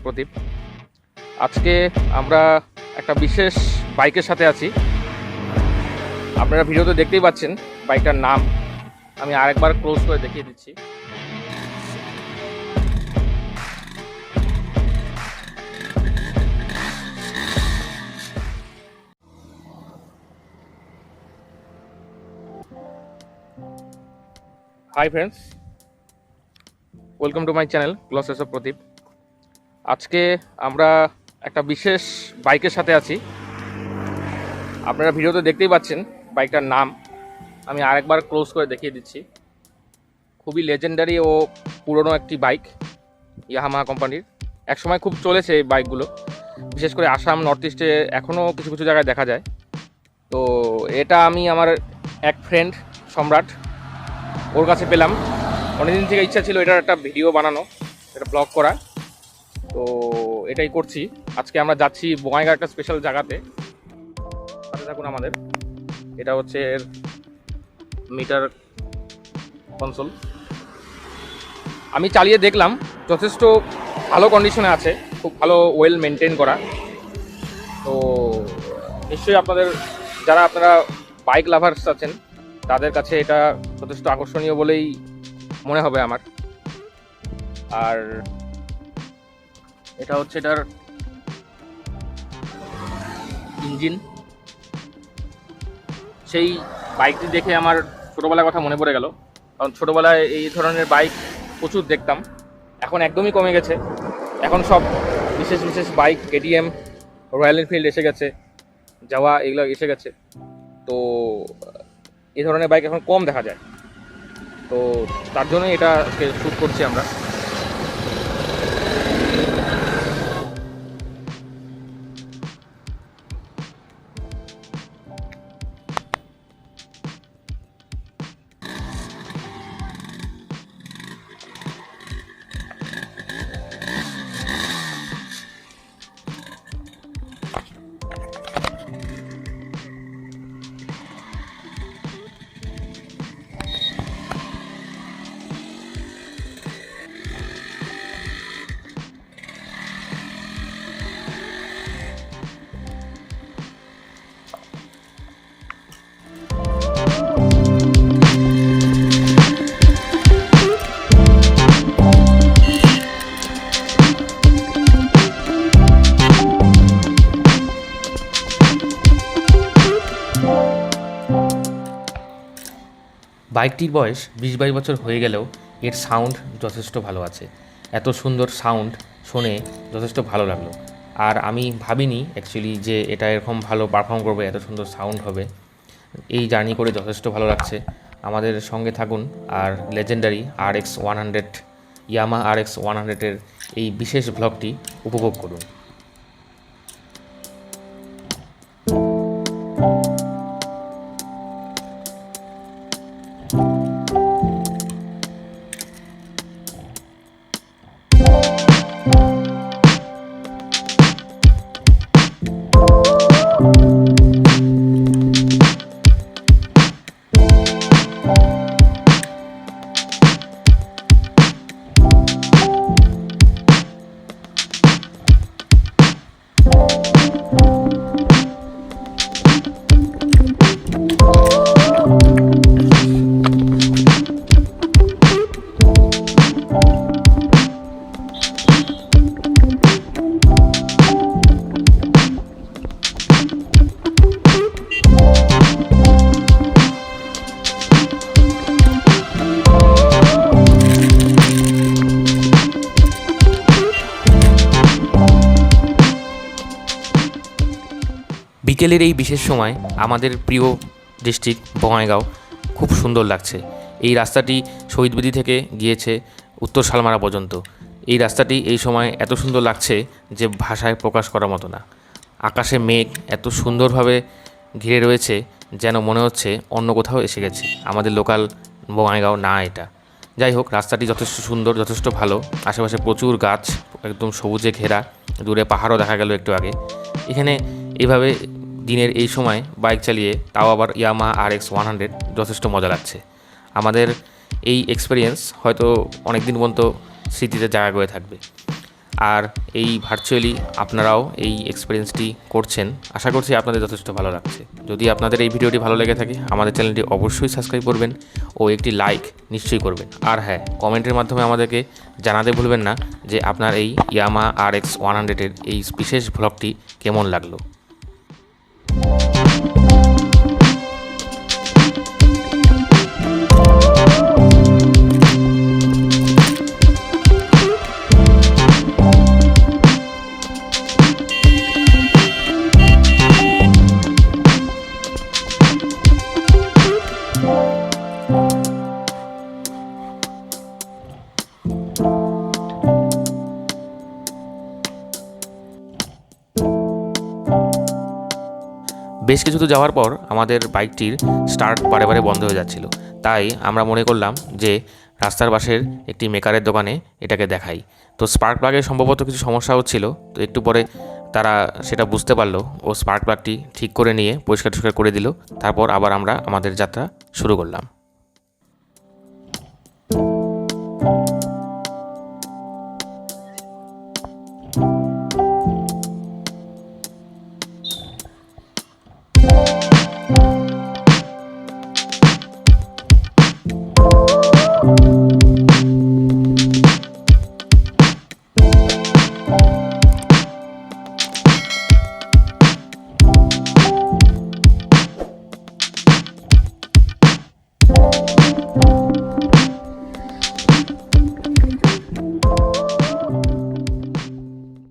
প্রদীপ। আজকে আমরা একটা বিশেষ বাইকের সাথে আছি। আপনারা ভিডিওতে দেখতেই পাচ্ছেন বাইকটার নাম। আমি আরেকবার ক্লোজ করে দেখিয়ে দিচ্ছি। Hi friends, welcome to my channel classes of Pradeep. আজকে আমরা একটা বিশেষ বাইকের সাথে আছি। আপনারা ভিডিওতে দেখতেই পাচ্ছেন বাইকটার নাম। আমি আরেকবার ক্লোজ করে দেখিয়ে দিচ্ছি। খুবই লেজেন্ডারি ও পুরনো একটি বাইক, ইয়ামাহা কোম্পানির। একসময় খুব চলেছে এই বাইকগুলো, বিশেষ করে আসাম, নর্থ ইস্টে এখনও কিছু কিছু জায়গায় দেখা যায়। তো এটা আমি আমার এক ফ্রেন্ড সম্রাট, ওর কাছে পেলাম। অনেকদিন থেকে ইচ্ছা ছিল এটার একটা ভিডিও বানানো, এটা ব্লগ করা। তো এটাই করছি। আজকে আমরা যাচ্ছি বঙ্গাইগাঁও একটা স্পেশাল জায়গাতে। সাথে থাকুন আমাদের। এটা হচ্ছে এর মিটার কনসোল। আমি চালিয়ে দেখলাম, যথেষ্ট ভালো কন্ডিশনে আছে, খুব ভালো ওয়েল মেনটেন করা। তো নিশ্চয়ই আপনারা বাইক লাভার্স আছেন, তাদের কাছে এটা যথেষ্ট আকর্ষণীয় বলেই মনে হবে আমার। আর এটা হচ্ছে এটার ইঞ্জিন। সেই বাইকটি দেখে আমার ছোটোবেলার কথা মনে পড়ে গেল, কারণ ছোটোবেলায় এই ধরনের বাইক প্রচুর দেখতাম। এখন একদমই কমে গেছে। এখন সব বিশেষ বিশেষ বাইক, কেটিএম, রয়্যাল এনফিল্ড এসে গেছে, যাওয়া এগুলো এসে গেছে। তো এই ধরনের বাইক এখন কম দেখা যায়। তো তার জন্যই এটাকে শ্যুট করছি আমরা। বাইকটির বয়স 20-22 বছর হয়ে গেলেও এর সাউন্ড যথেষ্ট ভালো আছে। এত সুন্দর সাউন্ড শুনে যথেষ্ট ভালো লাগলো। আর আমি ভাবিনি অ্যাকচুয়ালি যে এটা এরকম ভালো পারফর্ম করবে, এত সুন্দর সাউন্ড হবে। এই জার্নি করে যথেষ্ট ভালো লাগছে। আমাদের সঙ্গে থাকুন আর লেজেন্ডারি RX 100, ইয়ামাহা RX 100-এর এই বিশেষ ব্লগটি উপভোগ করুন। বিকেলের এই বিশেষ সময় আমাদের প্রিয় ডিস্ট্রিক্ট বঙ্গাইগাঁও খুব সুন্দর লাগছে। এই রাস্তাটি শহীদবেদী থেকে গিয়েছে উত্তর শালমারা পর্যন্ত। এই রাস্তাটি এই সময় এত সুন্দর লাগছে যে ভাষায় প্রকাশ করার মতো না। আকাশে মেঘ এত সুন্দরভাবে ঘিরে রয়েছে যেন মনে হচ্ছে অন্য কোথাও এসে গেছে, আমাদের লোকাল বঙ্গাইগাঁও না এটা। যাই হোক, রাস্তাটি যথেষ্ট সুন্দর, যথেষ্ট ভালো। আশেপাশে প্রচুর গাছ, একদম সবুজে ঘেরা, দূরে পাহাড়ও দেখা গেল একটু আগে। এখানে এইভাবে দিনের এই সময় বাইক চালিয়ে, তাও আবার ইয়ামাহা RX 100, যথেষ্ট মজা লাগছে। আমাদের এই এক্সপিরিয়েন্স হয়তো অনেক দিন পর্যন্ত স্মৃতিতে জায়গা করে থাকবে। আর এই ভার্চুয়ালি আপনারাও এই এক্সপিরিয়েন্সটি করছেন। আশা করছি আপনাদের যথেষ্ট ভালো লাগছে। যদি আপনাদের এই ভিডিওটি ভালো লেগে থাকে আমাদের চ্যানেলটি অবশ্যই সাবস্ক্রাইব করবেন ও একটি লাইক নিশ্চয়ই করবেন। আর হ্যাঁ, কমেন্টের মাধ্যমে আমাদেরকে জানাতে ভুলবেন না যে আপনার এই Yamaha RX 100-এর এই বিশেষ ভ্লগটি কেমন লাগলো। বেশ কিছু দূর যাওয়ার পর আমাদের বাইকটির স্টার্ট বারে বারে বন্ধ হয়ে যাচ্ছিল। তাই আমরা মনে করলাম যে রাস্তার পাশের একটি মেকারের দোকানে এটাকে দেখাই। তো স্পার্ক প্লাগের সম্ভবত কিছু সমস্যা হচ্ছিল। তো একটু পরে তারা সেটা বুঝতে পারলো ও স্পার্ক প্লাগটি ঠিক করে নিয়ে পরিষ্কার করে দিল। তারপর আবার আমরা আমাদের যাত্রা শুরু করলাম।